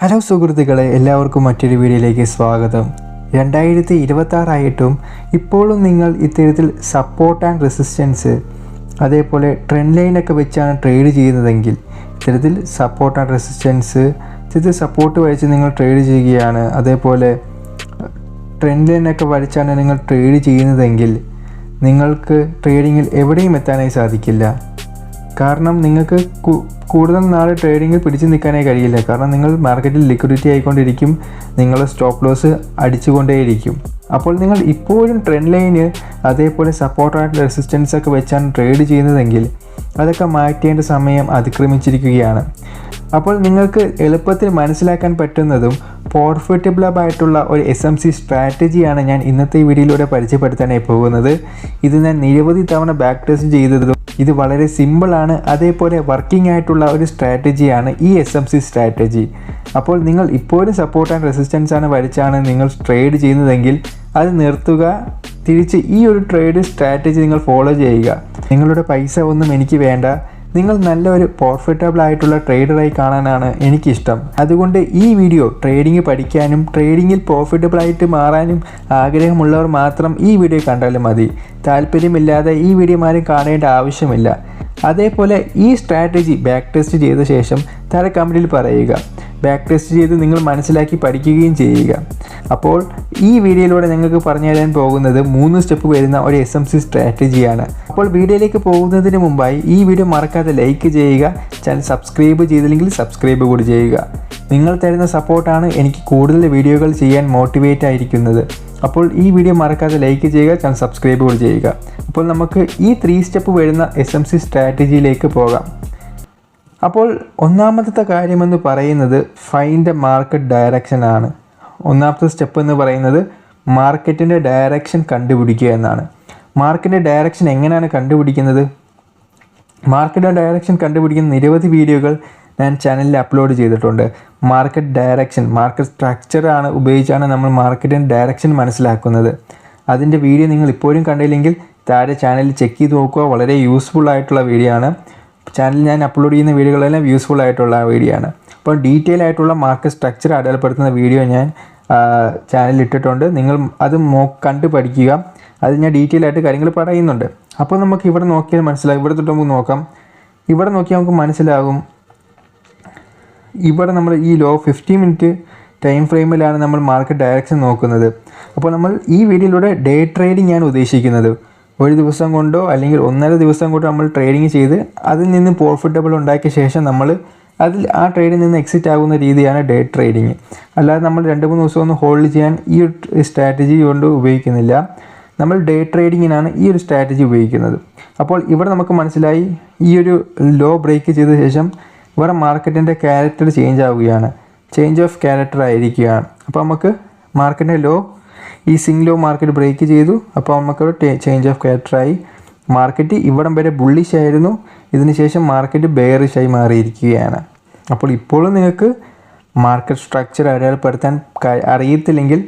Hello സുഹൃത്തുക്കളെ, എല്ലാവർക്കും മറ്റൊരു വീഡിയോയിലേക്ക് സ്വാഗതം. 2026 ആയിട്ടും ഇപ്പോഴും നിങ്ങൾ ഇത്തരത്തിൽ സപ്പോർട്ട് ആൻഡ് റെസിസ്റ്റൻസ് അതേപോലെ ട്രെൻഡ് ലൈനൊക്കെ വെച്ചാണ് ട്രേഡ് ചെയ്യുന്നതെങ്കിൽ, ഇത്തരത്തിൽ സപ്പോർട്ട് ആൻഡ് റെസിസ്റ്റൻസ് ഇത്തരത്തിൽ സപ്പോർട്ട് വരച്ച് നിങ്ങൾ ട്രേഡ് ചെയ്യുകയാണ്, അതേപോലെ ട്രെൻഡ് ലൈനൊക്കെ വരച്ചാണ് നിങ്ങൾ ട്രേഡ് ചെയ്യുന്നതെങ്കിൽ നിങ്ങൾക്ക് ട്രേഡിങ്ങിൽ എവിടെയും എത്താനായി സാധിക്കില്ല. കാരണം നിങ്ങൾക്ക് കൂടുതൽ നാൾ ട്രേഡിങ്ങിൽ പിടിച്ചു നിൽക്കാനായി കഴിയില്ല. കാരണം നിങ്ങൾ മാർക്കറ്റിൽ ലിക്വിഡിറ്റി ആയിക്കൊണ്ടിരിക്കും, നിങ്ങൾ സ്റ്റോപ്പ് ലോസ് അടിച്ചുകൊണ്ടേയിരിക്കും. അപ്പോൾ നിങ്ങൾ ഇപ്പോഴും ട്രെൻഡ് ലൈന് അതേപോലെ സപ്പോർട്ട് ആൻഡ് റെസിസ്റ്റൻസ് ഒക്കെ വെച്ചാണ് ട്രേഡ് ചെയ്യുന്നതെങ്കിൽ അതൊക്കെ മാറ്റേണ്ട സമയം അതിക്രമിച്ചിരിക്കുകയാണ്. അപ്പോൾ നിങ്ങൾക്ക് എളുപ്പത്തിൽ മനസ്സിലാക്കാൻ പറ്റുന്നതും പ്രോഫിറ്റബിളായിട്ടുള്ള ഒരു SMC സ്ട്രാറ്റജിയാണ് ഞാൻ ഇന്നത്തെ വീഡിയോയിലൂടെ പരിചയപ്പെടുത്താനായി പോകുന്നത്. ഇത് ഞാൻ നിരവധി തവണ ബാക്ക് ടെസ്റ്റ് ചെയ്തതും ഇത് വളരെ സിമ്പിളാണ്, അതേപോലെ വർക്കിംഗ് ആയിട്ടുള്ള ഒരു സ്ട്രാറ്റജിയാണ് ഈ SMC സ്ട്രാറ്റജി. അപ്പോൾ നിങ്ങൾ ഇപ്പോഴും സപ്പോർട്ട് ആൻഡ് റെസിസ്റ്റൻസ് ആണ് വരച്ചാണ് നിങ്ങൾ ട്രേഡ് ചെയ്യുന്നതെങ്കിൽ അത് നിർത്തുക. തിരിച്ച് ഈ ഒരു ട്രേഡ് സ്ട്രാറ്റജി നിങ്ങൾ ഫോളോ ചെയ്യുക. നിങ്ങളുടെ പൈസ ഒന്നും എനിക്ക് വേണ്ട, നിങ്ങൾ നല്ലൊരു പ്രോഫിറ്റബിൾ ആയിട്ടുള്ള ട്രേഡറായി കാണാനാണ് എനിക്കിഷ്ടം. അതുകൊണ്ട് ഈ വീഡിയോ ട്രേഡിംഗ് പഠിക്കാനും ട്രേഡിങ്ങിൽ പ്രോഫിറ്റബിളായിട്ട് മാറാനും ആഗ്രഹമുള്ളവർ മാത്രം ഈ വീഡിയോ കണ്ടാലും മതി. താല്പര്യമില്ലാതെ ഈ വീഡിയോ ആരും കാണേണ്ട ആവശ്യമില്ല. അതേപോലെ ഈ സ്ട്രാറ്റജി ബാക്ക് ടെസ്റ്റ് ചെയ്ത ശേഷം താഴെ കമൻറ്റിൽ പറയുക. ബാക്ക് ടെസ്റ്റ് ചെയ്ത് നിങ്ങൾ മനസ്സിലാക്കി പഠിക്കുകയും ചെയ്യുക. അപ്പോൾ ഈ വീഡിയോയിലൂടെ നിങ്ങൾക്ക് പറഞ്ഞു തരാൻ പോകുന്നത് 3 സ്റ്റെപ്പ് വരുന്ന ഒരു SMC സ്ട്രാറ്റജിയാണ്. അപ്പോൾ വീഡിയോയിലേക്ക് പോകുന്നതിന് മുമ്പായി ഈ വീഡിയോ മറക്കാതെ ലൈക്ക് ചെയ്യുക. ചാനൽ സബ്സ്ക്രൈബ് ചെയ്തില്ലെങ്കിൽ സബ്സ്ക്രൈബ് കൂടി ചെയ്യുക. നിങ്ങൾ തരുന്ന സപ്പോർട്ടാണ് എനിക്ക് കൂടുതൽ വീഡിയോകൾ ചെയ്യാൻ മോട്ടിവേറ്റ് ആയിരിക്കുന്നത്. അപ്പോൾ ഈ വീഡിയോ മറക്കാതെ ലൈക്ക് ചെയ്യുക, ചാനൽ സബ്സ്ക്രൈബ് കൂടി ചെയ്യുക. അപ്പോൾ നമുക്ക് ഈ 3 സ്റ്റെപ്പ് വരുന്ന SMC സ്ട്രാറ്റജിയിലേക്ക് പോകാം. അപ്പോൾ ഒന്നാമത്തെ കാര്യമെന്ന് പറയുന്നത് ഫൈൻഡ് ദ മാർക്കറ്റ് ഡയറക്ഷൻ ആണ്. ഒന്നാമത്തെ സ്റ്റെപ്പ് എന്ന് പറയുന്നത് മാർക്കറ്റിൻ്റെ ഡയറക്ഷൻ കണ്ടുപിടിക്കുക എന്നാണ്. മാർക്കറ്റിൻ്റെ ഡയറക്ഷൻ എങ്ങനെയാണ് കണ്ടുപിടിക്കുന്നത്? മാർക്കറ്റിൻ്റെ ഡയറക്ഷൻ കണ്ടുപിടിക്കുന്ന നിരവധി വീഡിയോകൾ ഞാൻ ചാനലിൽ അപ്ലോഡ് ചെയ്തിട്ടുണ്ട്. മാർക്കറ്റ് ഡയറക്ഷൻ, മാർക്കറ്റ് സ്ട്രക്ചറാണ് ഉപയോഗിച്ചാണ് നമ്മൾ മാർക്കറ്റിൻ്റെ ഡയറക്ഷൻ മനസ്സിലാക്കുന്നത്. അതിൻ്റെ വീഡിയോ നിങ്ങൾ ഇപ്പോഴും കണ്ടില്ലെങ്കിൽ താഴെ ചാനലിൽ ചെക്ക് ചെയ്ത് നോക്കുക. വളരെ യൂസ്ഫുൾ ആയിട്ടുള്ള വീഡിയോ ആണ്. ചാനലിൽ ഞാൻ അപ്ലോഡ് ചെയ്യുന്ന വീഡിയോകളെല്ലാം യൂസ്ഫുൾ ആയിട്ടുള്ള വീഡിയോ ആണ്. അപ്പോൾ ഡീറ്റെയിൽ ആയിട്ടുള്ള മാർക്കറ്റ് സ്ട്രക്ചർ അടയാളപ്പെടുത്തുന്ന വീഡിയോ ഞാൻ ചാനലിൽ ഇട്ടിട്ടുണ്ട്. നിങ്ങൾ അത് കണ്ട് പഠിക്കുക. അത് ഞാൻ ഡീറ്റെയിൽ ആയിട്ട് കാര്യങ്ങൾ പറയുന്നുണ്ട്. അപ്പോൾ നമുക്ക് ഇവിടെ നോക്കിയാൽ മനസ്സിലാകും. ഇവിടെ തൊട്ട് നമുക്ക് നോക്കാം. ഇവിടെ നോക്കിയാൽ നമുക്ക് മനസ്സിലാകും. ഇവിടെ നമ്മൾ ഈ 50 മിനിറ്റ് ടൈം ഫ്രെയിമിലാണ് നമ്മൾ മാർക്കറ്റ് ഡയറക്ഷൻ നോക്കുന്നത്. അപ്പോൾ നമ്മൾ ഈ വീഡിയോയിലൂടെ ഡേ ട്രേഡിംഗ് ആണ് ഉദ്ദേശിക്കുന്നത്. ഒരു ദിവസം കൊണ്ടോ അല്ലെങ്കിൽ 1.5 ദിവസം കൊണ്ടോ നമ്മൾ ട്രേഡിങ് ചെയ്ത് അതിൽ നിന്ന് പ്രോഫിറ്റബിൾ ഉണ്ടാക്കിയ ശേഷം നമ്മൾ ആ ട്രേഡിൽ നിന്ന് എക്സിറ്റ് ആകുന്ന രീതിയാണ് ഡേ ട്രേഡിങ്. അല്ലാതെ നമ്മൾ 2-3 ദിവസം ഒന്ന് ഹോൾഡ് ചെയ്യാൻ ഈ ഒരു സ്ട്രാറ്റജി കൊണ്ട് ഉപയോഗിക്കുന്നില്ല. നമ്മൾ ഡേ ട്രേഡിങ്ങിനാണ് ഈ ഒരു സ്ട്രാറ്റജി ഉപയോഗിക്കുന്നത്. അപ്പോൾ ഇവിടെ നമുക്ക് മനസ്സിലായി, ഈ ഒരു ലോ ബ്രേക്ക് ചെയ്ത ശേഷം ഇവിടെ മാർക്കറ്റിൻ്റെ ക്യാരക്ടർ ചേഞ്ച് ആവുകയാണ്, ചേഞ്ച് ഓഫ് ക്യാരക്ടർ ആയിരിക്കുകയാണ്. അപ്പോൾ നമുക്ക് മാർക്കറ്റിൻ്റെ ലോ ഈ സിംഗ് ലോ മാർക്കറ്റ് ബ്രേക്ക് ചെയ്തു. അപ്പോൾ നമുക്കൊരു ചേഞ്ച് ഓഫ് ക്യാരക്ടറായി. മാർക്കറ്റ് ഇവിടം വരെ ബുള്ളിഷ് ആയിരുന്നു, ഇതിന് ശേഷം മാർക്കറ്റ് ബെയറിഷായി മാറിയിരിക്കുകയാണ്. അപ്പോൾ ഇപ്പോഴും നിങ്ങൾക്ക് മാർക്കറ്റ് സ്ട്രക്ചർ അടയാളപ്പെടുത്താൻ അറിയത്തില്ലെങ്കിൽ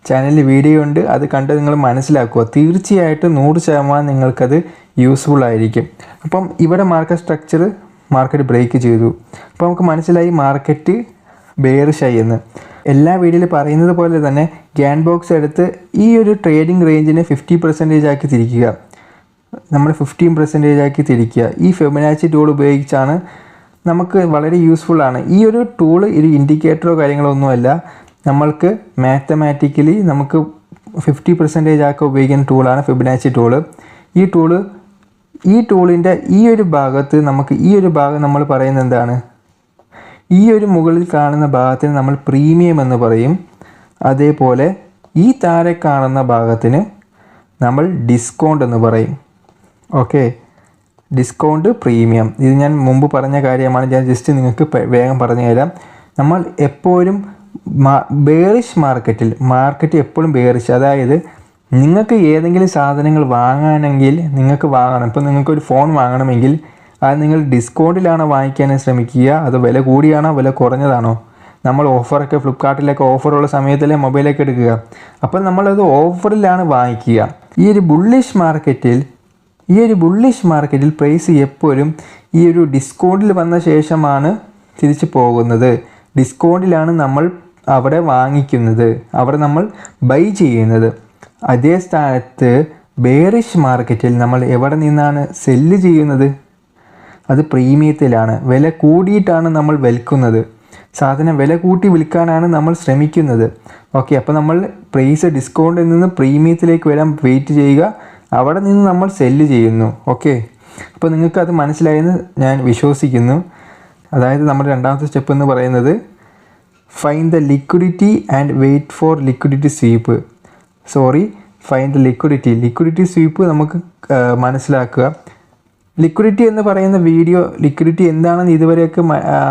ചാനലിൽ വീഡിയോ ഉണ്ട്, അത് കണ്ട് നിങ്ങൾ മനസ്സിലാക്കുക. തീർച്ചയായിട്ടും 100% നിങ്ങൾക്കത് യൂസ്ഫുൾ ആയിരിക്കും. അപ്പം ഇവിടെ മാർക്കറ്റ് സ്ട്രക്ചർ മാർക്കറ്റ് ബ്രേക്ക് ചെയ്തു. അപ്പോൾ നമുക്ക് മനസ്സിലായി മാർക്കറ്റ് ബെയറിഷായി എന്ന്. എല്ലാ വീഡിയോയിൽ പറയുന്നത് പോലെ തന്നെ ഗ്യാൻ ബോക്സ് എടുത്ത് ഈ ഒരു ട്രേഡിംഗ് റേഞ്ചിനെ 50% ആക്കി തിരിക്കുക. നമ്മൾ 15% ആക്കി തിരിക്കുക. ഈ ഫിബൊനാച്ചി ടൂൾ ഉപയോഗിച്ചാണ്. നമുക്ക് വളരെ യൂസ്ഫുള്ളാണ് ഈ ഒരു ടൂൾ. ഒരു ഇൻഡിക്കേറ്ററോ കാര്യങ്ങളോ ഒന്നുമല്ല, നമ്മൾക്ക് മാത്തമാറ്റിക്കലി നമുക്ക് 50% ആക്കി ഉപയോഗിക്കുന്ന ടൂളാണ് ഫിബൊനാച്ചി ടൂള്. ഈ ടൂളിൻ്റെ ഈ ഒരു ഭാഗത്ത് നമുക്ക് ഈ ഒരു ഭാഗം നമ്മൾ പറയുന്നത് എന്താണ്? ഈ ഒരു മുകളിൽ കാണുന്ന ഭാഗത്തിന് നമ്മൾ പ്രീമിയം എന്ന് പറയും. അതേപോലെ ഈ താഴെ കാണുന്ന ഭാഗത്തിന് നമ്മൾ ഡിസ്കൗണ്ട് എന്ന് പറയും. Okay, discount, premium. ഇത് ഞാൻ മുമ്പ് പറഞ്ഞ കാര്യമാണ്. ഞാൻ ജസ്റ്റ് നിങ്ങൾക്ക് വേഗം പറഞ്ഞു തരാം. നമ്മൾ എപ്പോഴും ബെയറിഷ് മാർക്കറ്റ് എപ്പോഴും ബെയറിഷ്, അതായത് നിങ്ങൾക്ക് ഏതെങ്കിലും സാധനങ്ങൾ വാങ്ങണമെങ്കിൽ നിങ്ങൾക്ക് വാങ്ങണം. ഇപ്പോൾ നിങ്ങൾക്കൊരു ഫോൺ വാങ്ങണമെങ്കിൽ അത് നിങ്ങൾ ഡിസ്കൗണ്ടിലാണോ വാങ്ങിക്കാൻ ശ്രമിക്കുക, അത് വില കൂടിയാണോ വില കുറഞ്ഞതാണോ? നമ്മൾ ഓഫറൊക്കെ ഫ്ലിപ്കാർട്ടിലൊക്കെ ഓഫറുള്ള സമയത്തല്ലേ മൊബൈലൊക്കെ എടുക്കുക. അപ്പോൾ നമ്മളത് ഓഫറിലാണ് വാങ്ങിക്കുക. ഈ ഒരു ബുള്ളിഷ് മാർക്കറ്റിൽ പ്രൈസ് എപ്പോഴും ഈ ഒരു ഡിസ്കൗണ്ടിൽ വന്ന ശേഷമാണ് തിരിച്ചു പോകുന്നത്. ഡിസ്കൗണ്ടിലാണ് നമ്മൾ അവിടെ വാങ്ങിക്കുന്നത്, അവിടെ നമ്മൾ ബൈ ചെയ്യുന്നത്. അതേ സ്ഥാനത്ത് ബെയറിഷ് മാർക്കറ്റിൽ നമ്മൾ എവിടെ നിന്നാണ് സെല്ല് ചെയ്യുന്നത്? അത് പ്രീമിയത്തിലാണ്, വില കൂടിയിട്ടാണ് നമ്മൾ വിൽക്കുന്നത്. സാധനം വില കൂട്ടി വിൽക്കാനാണ് നമ്മൾ ശ്രമിക്കുന്നത്. ഓക്കെ, അപ്പോൾ നമ്മൾ പ്രൈസ് ഡിസ്കൗണ്ടിൽ നിന്ന് പ്രീമിയത്തിലേക്ക് വരാൻ വെയിറ്റ് ചെയ്യുക, അവിടെ നിന്ന് നമ്മൾ സെല്ല് ചെയ്യുന്നു. ഓക്കെ, അപ്പോൾ നിങ്ങൾക്കത് മനസ്സിലായെന്ന് ഞാൻ വിശ്വസിക്കുന്നു. അതായത് നമ്മുടെ രണ്ടാമത്തെ സ്റ്റെപ്പ് എന്ന് പറയുന്നത് find the liquidity and wait for liquidity sweep. Find the liquidity sweep നമുക്ക് മനസ്സിലാക്കുക. ലിക്വിഡിറ്റി എന്ന് പറയുന്ന ലിക്വിഡിറ്റി എന്താണെന്ന് ഇതുവരെയൊക്കെ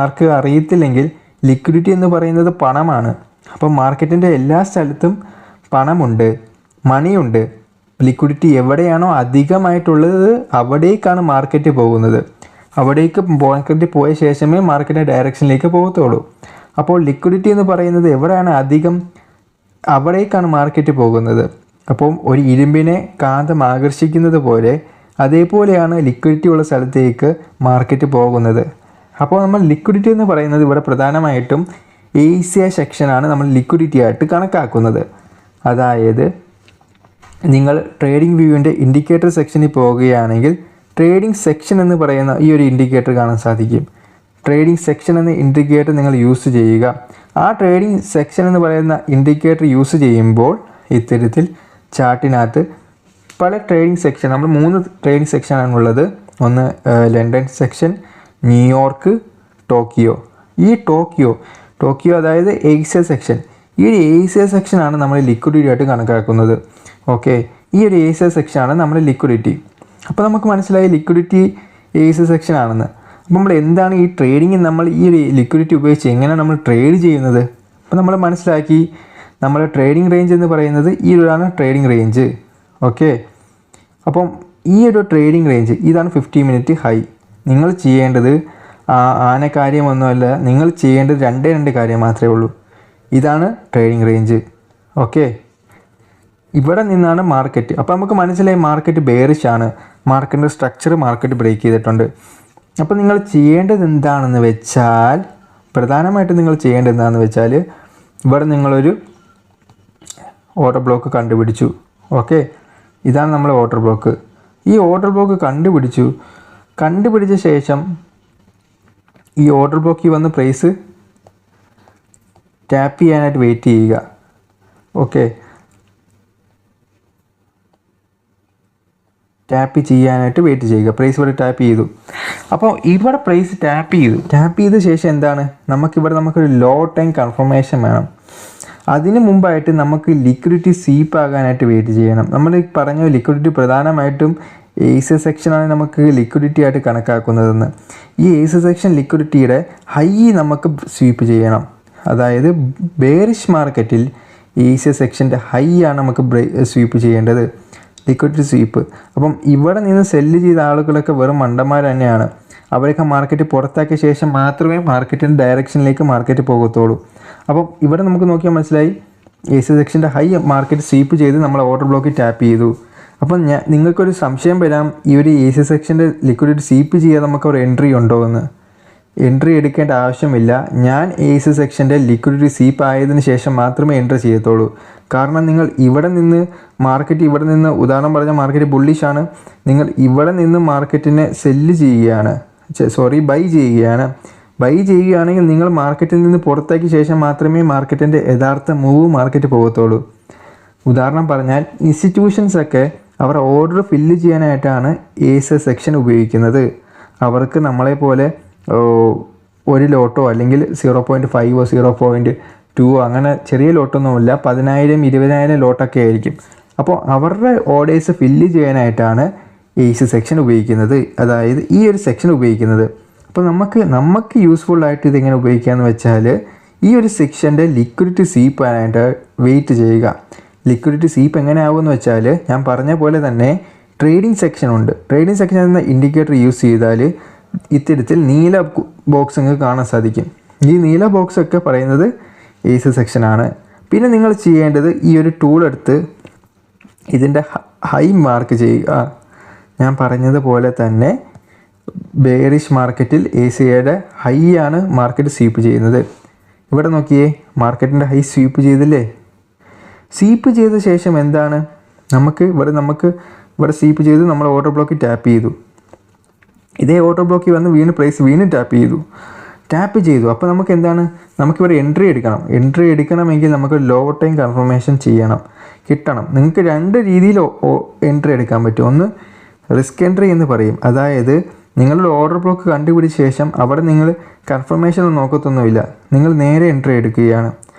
ആർക്ക് അറിയത്തില്ലെങ്കിൽ, ലിക്വിഡിറ്റി എന്ന് പറയുന്നത് പണമാണ്. അപ്പോൾ മാർക്കറ്റിൻ്റെ എല്ലാ സ്ഥലത്തും പണമുണ്ട്, മണിയുണ്ട്. ലിക്വിഡിറ്റി എവിടെയാണോ അധികമായിട്ടുള്ളത് അവിടേക്കാണ് മാർക്കറ്റ് പോകുന്നത്. അവിടേക്ക് മാർക്കറ്റ് പോയ ശേഷമേ മാർക്കറ്റിൻ്റെ ഡയറക്ഷനിലേക്ക് പോകത്തുള്ളൂ. അപ്പോൾ ലിക്വിഡിറ്റി എന്ന് പറയുന്നത് എവിടെയാണ് അധികം അവിടേക്കാണ് മാർക്കറ്റ് പോകുന്നത്. അപ്പം ഒരു ഇരുമ്പിനെ കാന്തം ആകർഷിക്കുന്നത് പോലെ അതേപോലെയാണ് ലിക്വിഡിറ്റി ഉള്ള സ്ഥലത്തേക്ക് മാർക്കറ്റ് പോകുന്നത്. അപ്പോൾ നമ്മൾ ലിക്വിഡിറ്റി എന്ന് പറയുന്നത് ഇവിടെ പ്രധാനമായിട്ടും ഏഷ്യ സെക്ഷനാണ് നമ്മൾ ലിക്വിഡിറ്റി ആയിട്ട് കണക്കാക്കുന്നത്. അതായത് നിങ്ങൾ ട്രേഡിംഗ് വ്യൂവിൻ്റെ ഇൻഡിക്കേറ്റർ സെക്ഷനിൽ പോവുകയാണെങ്കിൽ ട്രേഡിംഗ് സെക്ഷൻ എന്ന് പറയുന്ന ഈ ഒരു ഇൻഡിക്കേറ്റർ കാണാൻ സാധിക്കും. ട്രേഡിംഗ് സെക്ഷൻ എന്ന ഇൻഡിക്കേറ്റർ നിങ്ങൾ യൂസ് ചെയ്യുക. ആ ട്രേഡിംഗ് സെക്ഷൻ എന്ന് പറയുന്ന ഇൻഡിക്കേറ്റർ യൂസ് ചെയ്യുമ്പോൾ ഇത്തരത്തിൽ ചാർട്ടിനകത്ത് പല ട്രേഡിംഗ് സെക്ഷൻ, നമ്മൾ 3 ട്രേഡിംഗ് സെക്ഷനാണുള്ളത്. ഒന്ന് ലണ്ടൻ സെക്ഷൻ, ന്യൂയോർക്ക്, ടോക്കിയോ. ഈ ടോക്കിയോ അതായത് ഏഷ്യ സെക്ഷൻ. ഈ ഒരു ഏഷ്യ സെക്ഷനാണ് നമ്മൾ ലിക്വിഡിറ്റി ആയിട്ട് കണക്കാക്കുന്നത്. ഓക്കെ, ഈ ഒരു ഏഷ്യ സെക്ഷനാണ് നമ്മുടെ ലിക്വിഡിറ്റി. അപ്പോൾ നമുക്ക് മനസ്സിലായി ലിക്വിഡിറ്റി ഏഷ്യ സെക്ഷൻ ആണെന്ന്. അപ്പോൾ നമ്മൾ എന്താണ് ഈ ട്രേഡിങ്, നമ്മൾ ഈ ഒരു ലിക്വിഡിറ്റി ഉപയോഗിച്ച് എങ്ങനെയാണ് നമ്മൾ ട്രേഡ് ചെയ്യുന്നത്? അപ്പോൾ നമ്മൾ മനസ്സിലാക്കി നമ്മുടെ ട്രേഡിംഗ് റേഞ്ച് എന്ന് പറയുന്നത് ഈ ഒരാണ് ട്രേഡിംഗ് റേഞ്ച്. ഓക്കെ, അപ്പം ഈ ഒരു ട്രേഡിംഗ് റേഞ്ച് ഇതാണ് 50 മിനിറ്റ് ഹൈ. നിങ്ങൾ ചെയ്യേണ്ടത് ആന കാര്യമൊന്നുമല്ല, നിങ്ങൾ ചെയ്യേണ്ടത് 2 കാര്യം മാത്രമേ ഉള്ളൂ. ഇതാണ് ട്രേഡിംഗ് റേഞ്ച്. ഓക്കെ, ഇവിടെ നിന്നാണ് മാർക്കറ്റ്. അപ്പോൾ നമുക്ക് മനസ്സിലായി മാർക്കറ്റ് ബെയറിഷ് ആണ്, മാർക്കറ്റിൻ്റെ സ്ട്രക്ചർ മാർക്കറ്റ് ബ്രേക്ക് ചെയ്തിട്ടുണ്ട്. അപ്പോൾ നിങ്ങൾ ചെയ്യേണ്ടത് എന്താണെന്ന് വെച്ചാൽ, പ്രധാനമായിട്ടും നിങ്ങൾ ചെയ്യേണ്ടത് എന്താണെന്ന് വെച്ചാൽ, ഇവിടെ നിങ്ങളൊരു ഓർഡർ ബ്ലോക്ക് കണ്ടുപിടിച്ചു. ഓക്കെ, ഇതാണ് നമ്മുടെ ഓർഡർ ബ്ലോക്ക്. ഈ ഓർഡർ ബ്ലോക്ക് കണ്ടുപിടിച്ച ശേഷം ഈ ഓർഡർ ബ്ലോക്കിൽ വന്ന് പ്രൈസ് ടാപ്പ് ചെയ്യാനായിട്ട് വെയിറ്റ് ചെയ്യുക. ഓക്കെ, ടാപ്പ് ചെയ്യാനായിട്ട് വെയിറ്റ് ചെയ്യുക. പ്രൈസ് ഇവിടെ ടാപ്പ് ചെയ്തു. അപ്പോൾ ഇവിടെ പ്രൈസ് ടാപ്പ് ചെയ്ത ശേഷം എന്താണ്, നമുക്കൊരു ലോ ടൈം കൺഫർമേഷൻ വേണം. അതിന് മുമ്പായിട്ട് നമുക്ക് ലിക്വിഡിറ്റി സ്വീപ്പ് ആകാനായിട്ട് വെയിറ്റ് ചെയ്യണം. നമ്മൾ പറഞ്ഞ ലിക്വിഡിറ്റി പ്രധാനമായിട്ടും ഏഷ്യ സെക്ഷനാണ് നമുക്ക് ലിക്വിഡിറ്റി ആയിട്ട് കണക്കാക്കുന്നതെന്ന്. ഈ ഏഷ്യ സെക്ഷൻ ലിക്വിഡിറ്റിയുടെ ഹൈ നമുക്ക് സ്വീപ്പ് ചെയ്യണം. അതായത് ബെയറിഷ് മാർക്കറ്റിൽ ഏഷ്യ സെക്ഷൻ്റെ ഹൈ ആണ് നമുക്ക് സ്വീപ്പ് ചെയ്യേണ്ടത്, ലിക്വിഡിറ്റി സ്വീപ്പ്. അപ്പം ഇവിടെ നിന്ന് സെല്ല് ചെയ്ത ആളുകളൊക്കെ വെറും മണ്ടന്മാർ തന്നെയാണ്. അവരൊക്കെ മാർക്കറ്റ് പുറത്താക്കിയ ശേഷം മാത്രമേ മാർക്കറ്റിൻ്റെ ഡയറക്ഷനിലേക്ക് മാർക്കറ്റ് പോകത്തുള്ളൂ. അപ്പം ഇവിടെ നമുക്ക് നോക്കിയാൽ മനസ്സിലായി, ഏഷ്യ സെക്ഷൻ്റെ ഹൈ മാർക്കറ്റ് സ്വീപ്പ് ചെയ്ത് നമ്മൾ ഓർഡർ ബ്ലോക്കിൽ ടാപ്പ് ചെയ്തു. അപ്പം നിങ്ങൾക്കൊരു സംശയം വരാം, ഈ ഒരു ഏഷ്യ സെക്ഷൻ്റെ ലിക്വിഡിറ്റി സ്വീപ്പ് ചെയ്യാൻ നമുക്ക് ഒരു എൻട്രി ഉണ്ടോ എന്ന്. എൻട്രി എടുക്കേണ്ട ആവശ്യമില്ല. ഞാൻ ഏഷ്യ സെക്ഷൻ്റെ ലിക്വിഡിറ്റി സ്വീപ്പ് ആയതിനു ശേഷം മാത്രമേ എൻട്രി ചെയ്യത്തുള്ളൂ. കാരണം നിങ്ങൾ ഇവിടെ നിന്ന് ഉദാഹരണം പറഞ്ഞാൽ മാർക്കറ്റ് ബുള്ളിഷാണ്, നിങ്ങൾ ഇവിടെ നിന്ന് മാർക്കറ്റിനെ ബൈ ചെയ്യുകയാണെങ്കിൽ നിങ്ങൾ മാർക്കറ്റിൽ നിന്ന് പുറത്താക്കിയ ശേഷം മാത്രമേ മാർക്കറ്റിൻ്റെ യഥാർത്ഥ മൂവ് മാർക്കറ്റ് പോകത്തുള്ളൂ. ഉദാഹരണം പറഞ്ഞാൽ ഇൻസ്റ്റിറ്റ്യൂഷൻസൊക്കെ അവർ ഓർഡർ ഫില്ല് ചെയ്യാനായിട്ടാണ് ഏഷ്യ സെക്ഷൻ ഉപയോഗിക്കുന്നത്. അവർക്ക് നമ്മളെപ്പോലെ ഒരു ലോട്ടോ അല്ലെങ്കിൽ 0.5 0.2 അങ്ങനെ ചെറിയ ലോട്ടൊന്നുമില്ല, 10,000 20,000 ലോട്ടൊക്കെ ആയിരിക്കും. അപ്പോൾ അവരുടെ ഓർഡേഴ്സ് ഫില്ല് ചെയ്യാനായിട്ടാണ് ഏഷ്യ സെക്ഷൻ ഉപയോഗിക്കുന്നത്, അതായത് ഈ ഒരു സെക്ഷൻ ഉപയോഗിക്കുന്നത്. അപ്പോൾ നമുക്ക് യൂസ്ഫുൾ ആയിട്ട് ഇതെങ്ങനെ ഉപയോഗിക്കാമെന്ന് വെച്ചാൽ, ഈ ഒരു സെക്ഷൻ്റെ ലിക്വിഡിറ്റി സ്വീപ്പ് ആയിട്ട് വെയിറ്റ് ചെയ്യുക. ലിക്വിഡിറ്റി സ്വീപ്പ് എങ്ങനെ ആവുമെന്ന് വെച്ചാൽ, ഞാൻ പറഞ്ഞ പോലെ തന്നെ ട്രേഡിംഗ് സെക്ഷൻ ഉണ്ട്. ട്രേഡിംഗ് സെക്ഷൻ എന്ന ഇൻഡിക്കേറ്റർ യൂസ് ചെയ്താൽ ഇത്തരത്തിൽ നീല ബോക്സ് നിങ്ങൾക്ക് കാണാൻ സാധിക്കും. ഈ നീല ബോക്സ് ഒക്കെ പറയുന്നത് ഏഷ്യ സെക്ഷനാണ്. പിന്നെ നിങ്ങൾ ചെയ്യേണ്ടത് ഈ ഒരു ടൂൾ എടുത്ത് ഇതിൻ്റെ ഹൈ മാർക്ക് ചെയ്യുക. ഞാൻ പറഞ്ഞതുപോലെ തന്നെ ബെയറിഷ് മാർക്കറ്റിൽ ഏഷ്യയുടെ ഹൈ ആണ് മാർക്കറ്റ് സ്വീപ്പ് ചെയ്യുന്നത്. ഇവിടെ നോക്കിയേ, മാർക്കറ്റിൻ്റെ ഹൈ സ്വീപ്പ് ചെയ്തില്ലേ? സ്വീപ്പ് ചെയ്ത ശേഷം എന്താണ് നമുക്ക് ഇവിടെ സ്വീപ്പ് ചെയ്ത് നമ്മൾ ഓർഡർ ബ്ലോക്കിൽ ടാപ്പ് ചെയ്തു. ഇതേ ഓർഡർ ബ്ലോക്കിൽ വന്ന് പ്രൈസ് വീണ്ടും ടാപ്പ് ചെയ്തു. അപ്പോൾ നമുക്ക് എന്താണ്, നമുക്കിവിടെ എൻട്രി എടുക്കണമെങ്കിൽ നമുക്ക് ലോവർ ടൈം കൺഫർമേഷൻ കിട്ടണം. നിങ്ങൾക്ക് 2 രീതിയിൽ എൻട്രി എടുക്കാൻ പറ്റും. ഒന്ന് റിസ്ക് എൻട്രി എന്ന് പറയും. അതായത് നിങ്ങളുടെ ഓർഡർ ബ്ലോക്ക് കണ്ടുപിടിച്ച ശേഷം അവിടെ നിങ്ങൾ കൺഫർമേഷൻ ഒന്നും നോക്കത്തൊന്നുമില്ല, നിങ്ങൾ നേരെ എൻട്രി എടുക്കുകയാണ്.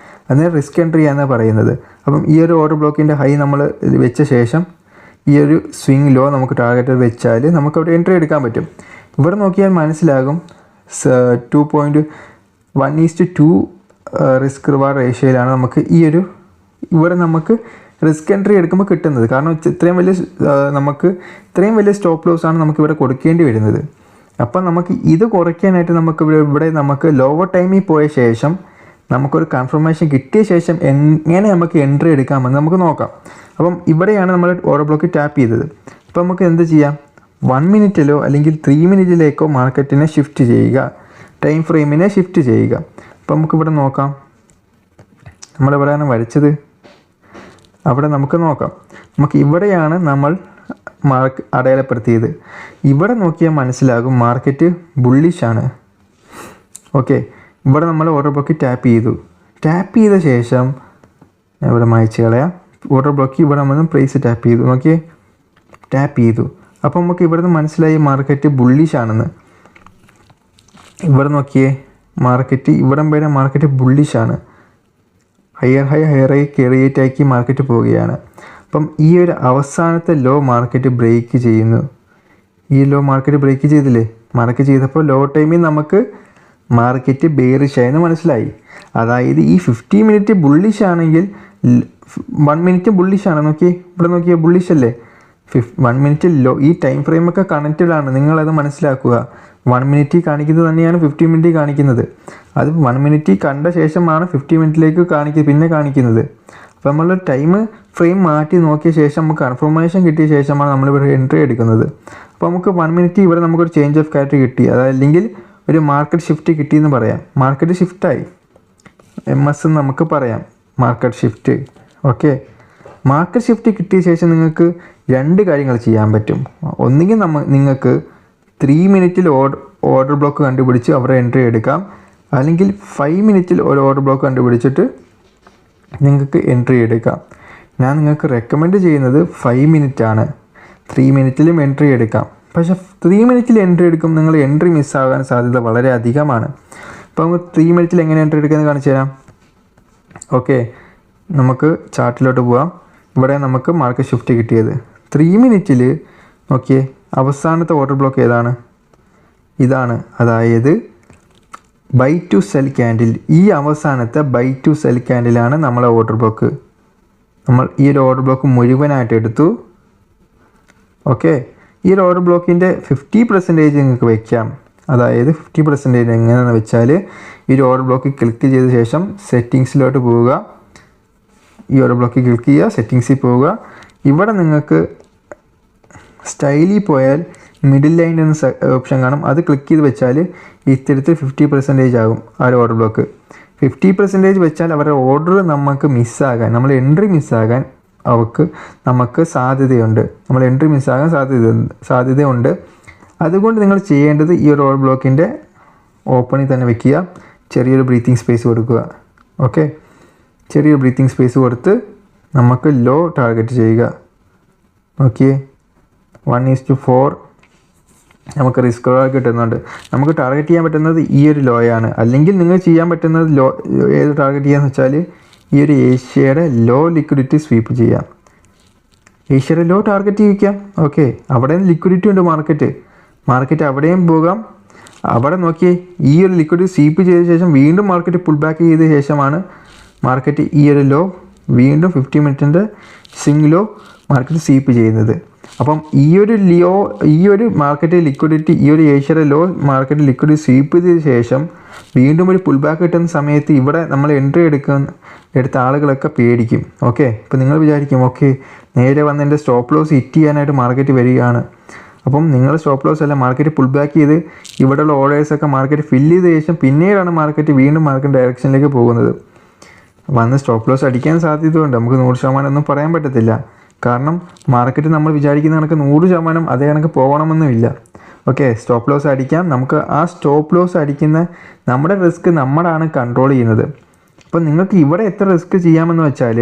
അതിന് റിസ്ക് എൻട്രി എന്നാണ് പറയുന്നത്. അപ്പം ഈ ഒരു ഓർഡർ ബ്ലോക്കിൻ്റെ ഹൈ നമ്മൾ വെച്ച ശേഷം ഈ ഒരു സ്വിങ് ലോ നമുക്ക് ടാർഗറ്റ് വെച്ചാൽ നമുക്കവിടെ എൻട്രി എടുക്കാൻ പറ്റും. ഇവിടെ നോക്കിയാൽ മനസ്സിലാകും 2.1:2 റിസ്ക് റിവാർഡ് റേഷ്യോയിലാണ് നമുക്ക് ഇവിടെ നമുക്ക് റിസ്ക് എൻട്രി എടുക്കുമ്പോൾ കിട്ടുന്നത്. കാരണം ഇത്രയും വലിയ സ്റ്റോപ്പ് ലോസ് ആണ് നമുക്കിവിടെ കൊടുക്കേണ്ടി വരുന്നത്. അപ്പം നമുക്ക് ഇത് കുറയ്ക്കാനായിട്ട് ഇവിടെ നമുക്ക് ലോവർ ടൈമിൽ പോയ ശേഷം നമുക്കൊരു കൺഫർമേഷൻ കിട്ടിയ ശേഷം എങ്ങനെ നമുക്ക് എൻട്രി എടുക്കാമെന്ന് നമുക്ക് നോക്കാം. അപ്പം ഇവിടെയാണ് നമ്മൾ ഓർഡർ ബ്ലോക്ക് ടാപ്പ് ചെയ്തത്. അപ്പോൾ നമുക്ക് എന്ത് ചെയ്യാം, 1 മിനിറ്റിലോ അല്ലെങ്കിൽ 3 മിനിറ്റിലേക്കോ മാർക്കറ്റിനെ ഷിഫ്റ്റ് ചെയ്യുക, ടൈം ഫ്രെയിമിനെ ഷിഫ്റ്റ് ചെയ്യുക. അപ്പോൾ നമുക്കിവിടെ നോക്കാം, നമ്മളിവിടെയാണ് വരച്ചത്, അവിടെ നമുക്ക് നോക്കാം. നമുക്ക് ഇവിടെയാണ് നമ്മൾ അടയാളപ്പെടുത്തിയത്. ഇവിടെ നോക്കിയാൽ മനസ്സിലാകും മാർക്കറ്റ് ബുള്ളിഷാണ്. ഓക്കെ, ഇവിടെ നമ്മൾ ഓർഡർ ബ്ലോക്ക് ടാപ്പ് ചെയ്ത ശേഷം ഇവിടെ മായ്ച്ച് കളയാം. ഓർഡർ ബ്ലോക്ക് ഇവിടെ നമ്മൾ പ്രൈസ് ടാപ്പ് ചെയ്തു. നോക്കിയേ, ടാപ്പ് ചെയ്തു. അപ്പോൾ നമുക്ക് ഇവിടെ നിന്ന് മനസ്സിലായി മാർക്കറ്റ് ബുള്ളിഷാണെന്ന്. ഇവിടെ നോക്കിയേ, ഇവിടം വരെ മാർക്കറ്റ് ബുള്ളിഷാണ്. ഹയർ ക്രിയേറ്റ് ആക്കി മാർക്കറ്റ് പോവുകയാണ്. അപ്പം ഈ ഒരു അവസാനത്തെ ലോ മാർക്കറ്റ് ബ്രേക്ക് ചെയ്യുന്നു. ഈ ലോ മാർക്കറ്റ് ബ്രേക്ക് ചെയ്തില്ലേ? ചെയ്തപ്പോൾ ലോ ടൈമിൽ നമുക്ക് മാർക്കറ്റ് ബെയറിഷ് ആയെന്ന് മനസ്സിലായി. അതായത് ഈ 50 മിനിറ്റ് ബുള്ളിഷ് ആണെങ്കിൽ 1 മിനിറ്റ് ബുള്ളിഷാണ്. ഇവിടെ നോക്കിയേ, ബുള്ളിഷ് അല്ലേ? 1 മിനിറ്റ് ലോ. ഈ ടൈം ഫ്രെയിമൊക്കെ കണക്റ്റഡ് ആണ്, നിങ്ങളത് മനസ്സിലാക്കുക. 1 മിനിറ്റ് കാണിക്കുന്നത് തന്നെയാണ് 50 മിനിറ്റ് കാണിക്കുന്നത്. അത് 1 മിനിറ്റ് കണ്ട ശേഷമാണ് 50 മിനിറ്റിലേക്ക് പിന്നെ കാണിക്കുന്നത്. അപ്പോൾ നമ്മൾ ടൈം ഫ്രെയിം മാറ്റി നോക്കിയ ശേഷം നമുക്ക് കൺഫർമേഷൻ കിട്ടിയ ശേഷമാണ് നമ്മളിവിടെ എൻട്രി എടുക്കുന്നത്. അപ്പോൾ നമുക്ക് 1 മിനിറ്റ് ഇവിടെ നമുക്കൊരു ചേഞ്ച് ഓഫ് കാറ്റഗറി കിട്ടി, അതല്ലെങ്കിൽ ഒരു മാർക്കറ്റ് ഷിഫ്റ്റ് കിട്ടിയെന്ന് പറയാം. മാർക്കറ്റ് ഷിഫ്റ്റായി, MS എന്ന് നമുക്ക് പറയാം, market shift. Okay, market shift കിട്ടിയ ശേഷം നിങ്ങൾക്ക് 2 കാര്യങ്ങൾ ചെയ്യാൻ പറ്റും. ഒന്നുകിൽ നിങ്ങൾക്ക് 3 മിനിറ്റിൽ ഓർഡർ ബ്ലോക്ക് കണ്ടുപിടിച്ച് അവിടെ എൻട്രി എടുക്കാം, അല്ലെങ്കിൽ 5 മിനിറ്റിൽ ഒരു ഓർഡർ ബ്ലോക്ക് കണ്ടുപിടിച്ചിട്ട് നിങ്ങൾക്ക് എൻട്രി എടുക്കാം. ഞാൻ നിങ്ങൾക്ക് റെക്കമെൻഡ് ചെയ്യുന്നത് 5 മിനിറ്റാണ്. 3 മിനിറ്റിലും എൻട്രി എടുക്കാം. പക്ഷേ 3 മിനിറ്റിൽ എൻട്രി എടുക്കും, നിങ്ങൾ എൻട്രി മിസ്സാകാൻ സാധ്യത വളരെ അധികമാണ്. അപ്പോൾ നമുക്ക് 3 മിനിറ്റിൽ എങ്ങനെ എൻട്രി എടുക്കാമെന്ന് കാണിച്ചു തരാം. ഓക്കെ, നമുക്ക് ചാർട്ടിലോട്ട് പോവാം. ഇവിടെ നമുക്ക് മാർക്കറ്റ് ഷിഫ്റ്റ് കിട്ടിയത് 3 മിനിറ്റിൽ. നോക്കിയേ, അവസാനത്തെ ഓർഡർ ബ്ലോക്ക് ഏതാണ്? ഇതാണ്. അതായത് ബൈ ടു സെൽ ക്യാൻഡിൽ. ഈ അവസാനത്തെ ബൈ ടു സെൽ ക്യാൻഡിലാണ് നമ്മളെ ഓർഡർ ബ്ലോക്ക്. നമ്മൾ ഈ ഒരു ഓർഡർ ബ്ലോക്ക് മുഴുവനായിട്ട് എടുത്തു. ഓക്കെ, ഈ ഒരു ഓർഡർ ബ്ലോക്കിൻ്റെ 50% നിങ്ങൾക്ക് വയ്ക്കാം. അതായത് 50% എങ്ങനെയാണെന്ന് വെച്ചാൽ, ഈ ഒരു ഓർഡർ ബ്ലോക്കിൽ ക്ലിക്ക് ചെയ്ത ശേഷം സെറ്റിങ്സിലോട്ട് പോവുക. ഈ ഓർഡർ ബ്ലോക്കിൽ ക്ലിക്ക് ചെയ്യുക, സെറ്റിങ്സിൽ പോവുക. ഇവിടെ നിങ്ങൾക്ക് സ്റ്റൈലിൽ പോയാൽ മിഡിൽ ലൈൻ എന്ന ഓപ്ഷൻ കാണും. അത് ക്ലിക്ക് ചെയ്ത് വെച്ചാൽ ഇത്തരത്തിൽ 50% ആകും ആ ഒരു ഓർഡർ ബ്ലോക്ക്. 50% വെച്ചാൽ അവരുടെ ഓർഡർ നമുക്ക് മിസ്സാകാൻ, നമ്മൾ എൻട്രി മിസ്സാകാൻ നമുക്ക് സാധ്യതയുണ്ട്. നമ്മൾ എൻട്രി മിസ്സാകാൻ സാധ്യതയുണ്ട്. അതുകൊണ്ട് നിങ്ങൾ ചെയ്യേണ്ടത് ഈ ഒരു ഓർഡർ ബ്ലോക്കിൻ്റെ ഓപ്പണിൽ തന്നെ വെക്കുക, ചെറിയൊരു ബ്രീത്തിങ് സ്പേസ് കൊടുക്കുക. ഓക്കെ, ചെറിയൊരു ബ്രീത്തിങ് സ്പേസ് കൊടുത്ത് നമുക്ക് ലോ ടാർഗറ്റ് ചെയ്യുക. ഓക്കെ, 1:4 നമുക്ക് റിസ്ക് കിട്ടുന്നുണ്ട്. നമുക്ക് ടാർഗറ്റ് ചെയ്യാൻ പറ്റുന്നത് ഈ ഒരു ലോയാണ്. അല്ലെങ്കിൽ നിങ്ങൾ ചെയ്യാൻ പറ്റുന്നത് ഏത് ടാർഗറ്റ് ചെയ്യാന്ന് വെച്ചാൽ ഈ ഒരു ഏഷ്യയുടെ ലോ ലിക്വിഡിറ്റി സ്വീപ്പ് ചെയ്യാം. ഏഷ്യയുടെ ലോ ടാർഗറ്റ് ചെയ്യിക്കാം. ഓക്കെ, അവിടെയും ലിക്വിഡിറ്റി ഉണ്ട് മാർക്കറ്റ് അവിടെയും പോകാം. അവിടെ നോക്കിയേ, ഈ ഒരു ലിക്വിഡിറ്റി സ്വീപ്പ് ചെയ്ത ശേഷം വീണ്ടും മാർക്കറ്റ് പുൾ ബാക്ക് ചെയ്ത ശേഷമാണ് മാർക്കറ്റ് ഈ ഒരു ലോ വീണ്ടും 50 മിനിറ്റിൻ്റെ സ്വിംഗ് ലോ മാർക്കറ്റ് സ്വീപ്പ് ചെയ്യുന്നത്. അപ്പം ഈ ഒരു മാർക്കറ്റ് ലിക്വിഡിറ്റി, ഈ ഒരു ഏഷ്യയുടെ ലോ മാർക്കറ്റ് ലിക്വിഡിറ്റി സ്വീപ്പ് ചെയ്ത ശേഷം വീണ്ടും ഒരു പുൾ ബാക്ക് കിട്ടുന്ന സമയത്ത് ഇവിടെ നമ്മൾ എൻട്രി എടുത്ത ആളുകളൊക്കെ പേടിക്കും. ഓക്കെ, ഇപ്പോൾ നിങ്ങൾ വിചാരിക്കും, ഓക്കെ നേരെ വന്ന് എൻ്റെ സ്റ്റോപ്പ് ലോസ് ഹിറ്റ് ചെയ്യാനായിട്ട് മാർക്കറ്റ് വരികയാണ്, അപ്പം നിങ്ങൾ സ്റ്റോപ്പ് ലോസ് അല്ല, മാർക്കറ്റ് പുൾ ബാക്ക് ചെയ്ത് ഇവിടെയുള്ള ഓർഡേഴ്സൊക്കെ മാർക്കറ്റ് ഫില്ല് ചെയ്ത ശേഷം പിന്നീടാണ് മാർക്കറ്റ് വീണ്ടും മാർക്കറ്റ് ഡയറക്ഷനിലേക്ക് പോകുന്നത്. വന്ന് സ്റ്റോപ്പ് ലോസ് അടിക്കാൻ സാധ്യതയുണ്ട്. നമുക്ക് 100% ഒന്നും പറയാൻ പറ്റത്തില്ല. കാരണം മാർക്കറ്റ് നമ്മൾ വിചാരിക്കുന്ന കണക്ക് 100% അതേ കണക്ക് പോകണമെന്നുമില്ല. ഓക്കെ, സ്റ്റോപ്പ് ലോസ് അടിക്കാം. നമുക്ക് ആ സ്റ്റോപ്പ് ലോസ് അടിക്കുന്ന നമ്മുടെ റിസ്ക് നമ്മളാണ് കൺട്രോൾ ചെയ്യുന്നത്. അപ്പം നിങ്ങൾക്ക് ഇവിടെ എത്ര റിസ്ക് ചെയ്യാമെന്ന് വെച്ചാൽ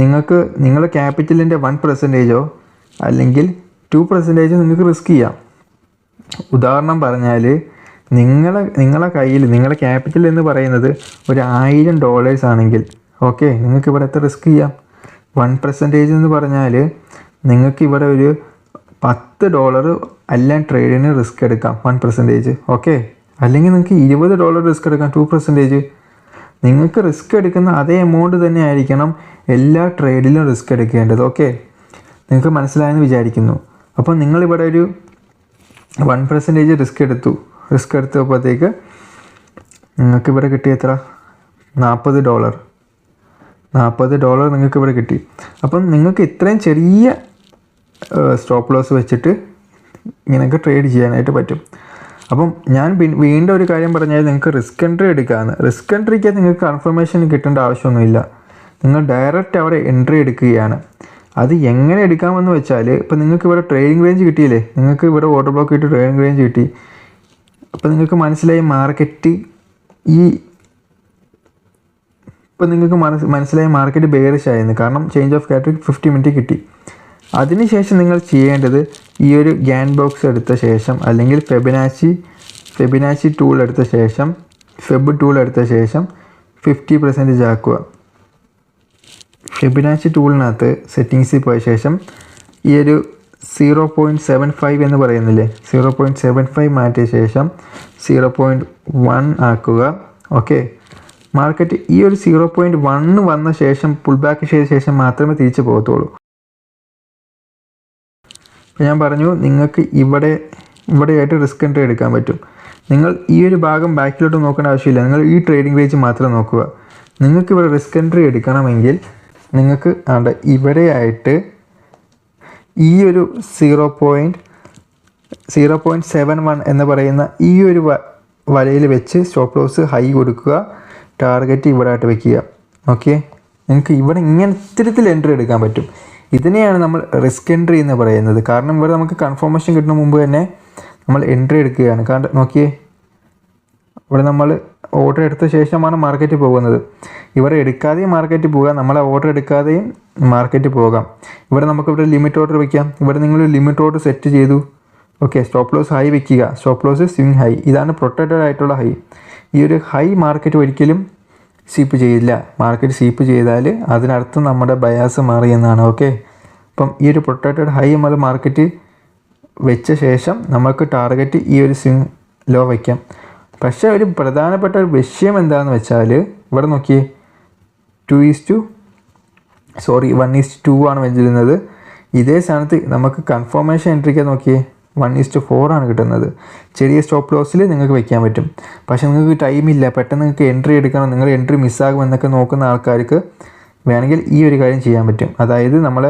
നിങ്ങൾക്ക് നിങ്ങളുടെ ക്യാപിറ്റലിൻ്റെ 1% അല്ലെങ്കിൽ 2% നിങ്ങൾക്ക് റിസ്ക് ചെയ്യാം. ഉദാഹരണം പറഞ്ഞാൽ നിങ്ങളെ കയ്യിൽ നിങ്ങളുടെ ക്യാപിറ്റൽ എന്ന് പറയുന്നത് ഒരു $1000 ആണെങ്കിൽ ഓക്കെ, നിങ്ങൾക്ക് ഇവിടെ എത്ര റിസ്ക് ചെയ്യാം? 1% എന്ന് പറഞ്ഞാൽ നിങ്ങൾക്ക് ഇവിടെ ഒരു $10 എല്ലാം ട്രേഡിന് റിസ്ക് എടുക്കാം 1%. ഓക്കെ, അല്ലെങ്കിൽ നിങ്ങൾക്ക് $20 റിസ്ക് എടുക്കാം 2%. നിങ്ങൾക്ക് റിസ്ക് എടുക്കുന്ന അതേ എമൗണ്ട് തന്നെ ആയിരിക്കണം എല്ലാ ട്രേഡിലും റിസ്ക് എടുക്കേണ്ടത്. ഓക്കെ, നിങ്ങൾക്ക് മനസ്സിലായെന്ന് വിചാരിക്കുന്നു. അപ്പോൾ നിങ്ങളിവിടെ ഒരു 1% റിസ്ക് എടുത്തപ്പോഴത്തേക്ക് നിങ്ങൾക്ക് ഇവിടെ കിട്ടിയ എത്ര? $40 നിങ്ങൾക്ക് ഇവിടെ കിട്ടി. അപ്പം നിങ്ങൾക്ക് ഇത്രയും ചെറിയ സ്റ്റോപ്പ് ലോസ് വെച്ചിട്ട് ഇങ്ങനെയൊക്കെ ട്രേഡ് ചെയ്യാനായിട്ട് പറ്റും. അപ്പം ഞാൻ വീണ്ടും ഒരു കാര്യം പറഞ്ഞാൽ നിങ്ങൾക്ക് റിസ്ക് എൻട്രി എടുക്കാമെന്ന്. റിസ്ക് എൻട്രിക്ക് നിങ്ങൾക്ക് കൺഫർമേഷൻ കിട്ടേണ്ട ആവശ്യമൊന്നുമില്ല. നിങ്ങൾ ഡയറക്റ്റ് അവിടെ എൻട്രി എടുക്കുകയാണ്. അത് എങ്ങനെ എടുക്കാമെന്ന് വെച്ചാൽ ഇപ്പോൾ നിങ്ങൾക്ക് ഇവിടെ ട്രേഡിംഗ് റേഞ്ച് കിട്ടിയില്ലേ, നിങ്ങൾക്ക് ഇവിടെ ഓർഡർ ബ്ലോക്ക് കിട്ടി ട്രേഡിംഗ് റേഞ്ച് കിട്ടി. അപ്പോൾ നിങ്ങൾക്ക് മനസ്സിലായി മാർക്കറ്റ് മാർക്കറ്റ് ബെയറിഷ് ആയിരുന്നു. കാരണം ചേഞ്ച് ഓഫ് കാറ്റഗറി 50 മിനിറ്റ് കിട്ടി. അതിനുശേഷം നിങ്ങൾ ചെയ്യേണ്ടത് ഈ ഒരു ഗ്യാൻ ബോക്സ് എടുത്ത ശേഷം അല്ലെങ്കിൽ ഫെബിനാച്ചി ടൂൾ എടുത്ത ശേഷം ഫെബ് ടൂൾ എടുത്ത ശേഷം 50% ആക്കുക. ഫെബിനാച്ചി ടൂളിനകത്ത് സെറ്റിങ്സിൽ പോയ ശേഷം ഈ ഒരു 0.75 എന്ന് പറയുന്നില്ലേ, 0.75 മാറ്റിയ ശേഷം 0.1 ആക്കുക. ഓക്കെ, മാർക്കറ്റ് ഈ ഒരു 0.1 വന്ന ശേഷം പുൾ ബാക്ക് ചെയ്ത ശേഷം മാത്രമേ തിരിച്ചു പോകത്തുള്ളൂ. ഞാൻ പറഞ്ഞു നിങ്ങൾക്ക് ഇവിടെയായിട്ട് റിസ്ക് എൻട്രി എടുക്കാൻ പറ്റും. നിങ്ങൾ ഈ ഒരു ഭാഗം ബാക്കിലോട്ട് നോക്കേണ്ട ആവശ്യമില്ല. നിങ്ങൾ ഈ ട്രേഡിംഗ് റേഞ്ച് മാത്രം നോക്കുക. നിങ്ങൾക്ക് ഇവിടെ റിസ്ക് എൻട്രി എടുക്കണമെങ്കിൽ നിങ്ങൾക്ക് ഇവിടെയായിട്ട് ഈ ഒരു 0.71 എന്ന് പറയുന്ന ഈ ഒരു വലയിൽ വെച്ച് സ്റ്റോപ്പ് ലോസ് ഹൈ കൊടുക്കുക, ടാർഗറ്റ് ഇവിടെ ആയിട്ട് വെക്കുക. ഓക്കെ, നിങ്ങൾക്ക് ഇവിടെ ഇങ്ങനെ ഇത്തരത്തിൽ എൻട്രി എടുക്കാൻ പറ്റും. ഇതിനെയാണ് നമ്മൾ റിസ്ക് എൻട്രി എന്ന് പറയുന്നത്. കാരണം ഇവിടെ നമുക്ക് കൺഫർമേഷൻ കിട്ടുന്ന മുമ്പ് തന്നെ നമ്മൾ എൻട്രി എടുക്കുകയാണ്. കാരണം നോക്കിയേ, ഇവിടെ നമ്മൾ ഓർഡർ എടുത്ത ശേഷമാണ് മാർക്കറ്റ് പോകുന്നത്. ഇവിടെ എടുക്കാതെയും മാർക്കറ്റ് പോകാം, നമ്മളെ ഓർഡർ എടുക്കാതെയും മാർക്കറ്റ് പോകാം. ഇവിടെ നമുക്കിവിടെ ലിമിറ്റ് ഓർഡർ വയ്ക്കാം. ഇവിടെ നിങ്ങൾ ലിമിറ്റ് ഓർഡർ സെറ്റ് ചെയ്തു. ഓക്കെ, സ്റ്റോപ്പ് ലോസ് ഹൈ വയ്ക്കുക. സ്റ്റോപ്പ് ലോസ് സ്വിംഗ് ഹൈ, ഇതാണ് പ്രൊട്ടക്റ്റഡ് ആയിട്ടുള്ള ഹൈ. ഈ ഒരു ഹൈ മാർക്കറ്റ് ഒരിക്കലും സ്വീപ്പ് ചെയ്യില്ല. മാർക്കറ്റ് സ്വീപ്പ് ചെയ്താൽ അതിനർത്ഥം നമ്മുടെ ബയാസ് മാറി എന്നാണ്. ഓക്കെ, അപ്പം ഈ ഒരു പ്രൊട്ടക്റ്റഡ് ഹൈ നമ്മൾ മാർക്കറ്റ് വെച്ച ശേഷം നമുക്ക് ടാർഗറ്റ് ഈ ഒരു സ്വിംഗ് ലോ വയ്ക്കാം. പക്ഷേ ഒരു പ്രധാനപ്പെട്ട ഒരു വിഷയം എന്താണെന്ന് വെച്ചാൽ ഇവിടെ നോക്കിയേ 1:2 ആണ് വെച്ചിരുന്നത്. ഇതേ സ്ഥാനത്ത് നമുക്ക് കൺഫർമേഷൻ എൻട്രിക്ക് നോക്കിയേ 1:4 ആണ് കിട്ടുന്നത്. ചെറിയ സ്റ്റോപ്പ് ലോസിൽ നിങ്ങൾക്ക് വെക്കാൻ പറ്റും. പക്ഷേ നിങ്ങൾക്ക് ടൈമില്ല, പെട്ടെന്ന് നിങ്ങൾക്ക് എൻട്രി എടുക്കണം, നിങ്ങൾ എൻട്രി മിസ്സാകുമെന്നൊക്കെ നോക്കുന്ന ആൾക്കാർക്ക് വേണമെങ്കിൽ ഈ ഒരു കാര്യം ചെയ്യാൻ പറ്റും. അതായത് നമ്മൾ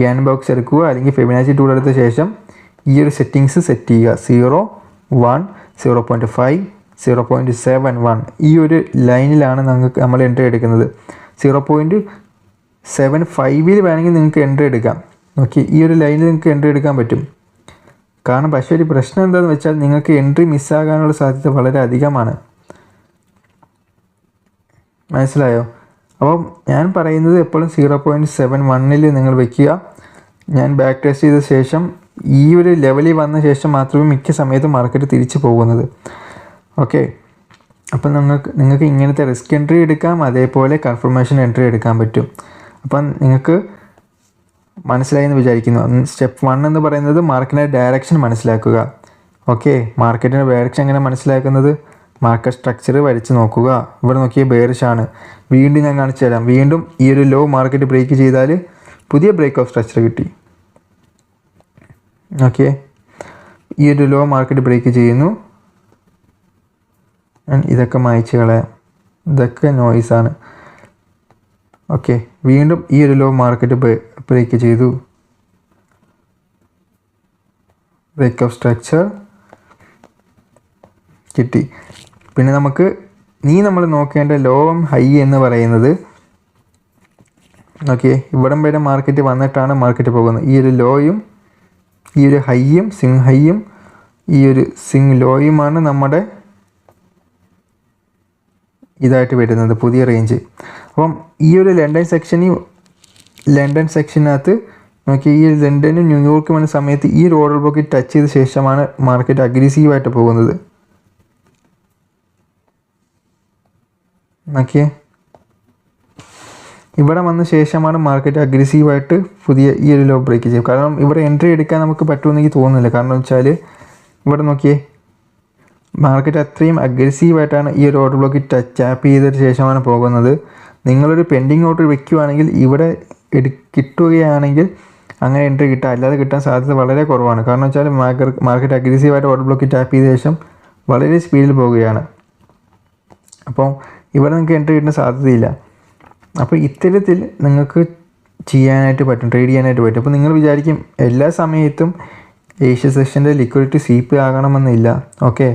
ഗ്യാൻ ബോക്സ് എടുക്കുക, അല്ലെങ്കിൽ ഫെബിനാച്ചി ടൂൾ എടുത്ത ശേഷം ഈ ഒരു സെറ്റിങ്സ് സെറ്റ് ചെയ്യുക. 0, 1, 0.5, 0.71 ഈ ഒരു ലൈനിലാണ് നമ്മൾ എൻട്രി എടുക്കുന്നത്. 0.75 വേണമെങ്കിൽ നിങ്ങൾക്ക് എൻട്രി എടുക്കാം. ഓക്കെ, ഈ ഒരു ലൈനിൽ നിങ്ങൾക്ക് എൻട്രി എടുക്കാൻ പറ്റും. കാരണം പക്ഷേ ഒരു പ്രശ്നം എന്താണെന്ന് വെച്ചാൽ നിങ്ങൾക്ക് എൻട്രി മിസ്സാകാനുള്ള സാധ്യത വളരെ അധികമാണ്. മനസ്സിലായോ? അപ്പം ഞാൻ പറയുന്നത് എപ്പോഴും 0.71 നിങ്ങൾ വയ്ക്കുക. ഞാൻ ബാക്ക് ടെസ്റ്റ് ചെയ്ത ശേഷം ഈ ഒരു ലെവലിൽ വന്ന ശേഷം മാത്രമേ മിക്ക സമയത്തും മാർക്കറ്റ് തിരിച്ചു പോകുന്നത്. ഓക്കെ, അപ്പം നിങ്ങൾക്ക് ഇങ്ങനത്തെ റിസ്ക് എൻട്രി എടുക്കാം, അതേപോലെ കൺഫർമേഷൻ എൻട്രി എടുക്കാൻ പറ്റും. അപ്പം നിങ്ങൾക്ക് മനസ്സിലായെന്ന് വിചാരിക്കുന്നു. സ്റ്റെപ്പ് 1 എന്ന് പറയുന്നത് മാർക്കറ്റിൻ്റെ ഡയറക്ഷൻ മനസ്സിലാക്കുക. ഓക്കെ, മാർക്കറ്റിൻ്റെ ഡയറക്ഷൻ എങ്ങനെ മനസ്സിലാക്കുന്നത്? മാർക്കറ്റ് സ്ട്രക്ചർ വരച്ച് നോക്കുക. ഇവിടെ നോക്കിയാൽ ബെയറിഷ് ആണ്. വീണ്ടും ഞാൻ കാണിച്ചു തരാം. വീണ്ടും ഈ ഒരു ലോ മാർക്കറ്റ് ബ്രേക്ക് ചെയ്താൽ പുതിയ ബ്രേക്ക് ഓഫ് സ്ട്രക്ചർ കിട്ടി. ഓക്കെ, ഈ ഒരു ലോ മാർക്കറ്റ് ബ്രേക്ക് ചെയ്യുന്നു. ഇതൊക്കെ മായ്ച്ച് കളയാം, ഇതൊക്കെ നോയ്സാണ്. ഓക്കെ, വീണ്ടും ഈ ഒരു ലോ മാർക്കറ്റ് ബ്രേക്ക് ചെയ്തു. ബ്രേക്ക് ഓഫ് സ്ട്രക്ചർ കിട്ടി. പിന്നെ നമ്മൾ നോക്കേണ്ട ലോവും ഹൈ എന്ന് പറയുന്നത് ഓക്കെ, ഇവിടം വരെ മാർക്കറ്റ് വന്നിട്ടാണ് മാർക്കറ്റ് പോകുന്നത്. ഈ ഒരു ലോയും ഈ ഒരു ഹൈയും സ്വിംഗ് ഹൈയും ഈ ഒരു സ്വിംഗ് ലോയുമാണ് നമ്മുടെ ഇതായിട്ട് വരുന്നത് പുതിയ റേഞ്ച്. അപ്പം ഈ ഒരു ലണ്ടൻ സെക്ഷനകത്ത് നോക്കി, ഈ ലണ്ടനും ന്യൂയോർക്കും വന്ന സമയത്ത് ഈ ഒരു ഓർഡർ ബ്ലോക്ക് ടച്ച് ചെയ്ത ശേഷമാണ് മാർക്കറ്റ് അഗ്രസീവായിട്ട് പോകുന്നത്. നോക്കിയേ, ഇവിടെ വന്ന ശേഷമാണ് മാർക്കറ്റ് അഗ്രസീവായിട്ട് പുതിയ ഈ ഒരു ലോ ബ്രേക്ക് ചെയ്യും. കാരണം ഇവിടെ എൻട്രി എടുക്കാൻ നമുക്ക് പറ്റുമെന്ന് എനിക്ക് തോന്നുന്നില്ല. കാരണം വെച്ചാൽ ഇവിടെ നോക്കിയേ, മാർക്കറ്റ് അത്രയും അഗ്രസീവായിട്ടാണ് ഈ ഒരു ഓർഡർ ബ്ലോക്ക് ടാപ്പ് ചെയ്തതിന് ശേഷമാണ് പോകുന്നത്. നിങ്ങളൊരു പെൻഡിങ് ഓർഡർ വെക്കുകയാണെങ്കിൽ ഇവിടെ കിട്ടുകയാണെങ്കിൽ അങ്ങനെ എൻട്രി കിട്ടുക, അല്ലാതെ കിട്ടാൻ സാധ്യത വളരെ കുറവാണ്. കാരണം വെച്ചാൽ മാർക്കറ്റ് അഗ്രസീവായിട്ട് ഓർഡർ ബ്ലോക്ക് ടാപ്പ് ചെയ്ത ശേഷം വളരെ സ്പീഡിൽ പോവുകയാണ്. അപ്പോൾ ഇവിടെ നിങ്ങൾക്ക് എൻട്രി കിട്ടുന്ന സാധ്യതയില്ല. അപ്പോൾ ഇത്തരത്തിൽ നിങ്ങൾക്ക് ചെയ്യാനായിട്ട് പറ്റും, ട്രേഡ് ചെയ്യാനായിട്ട് പറ്റും. അപ്പോൾ നിങ്ങൾ വിചാരിക്കും എല്ലാ സമയത്തും ഏഷ്യ സെക്ഷൻ്റെ ലിക്വിഡിറ്റി സീപ്പ് ആകണമെന്നില്ല. ഓക്കെ,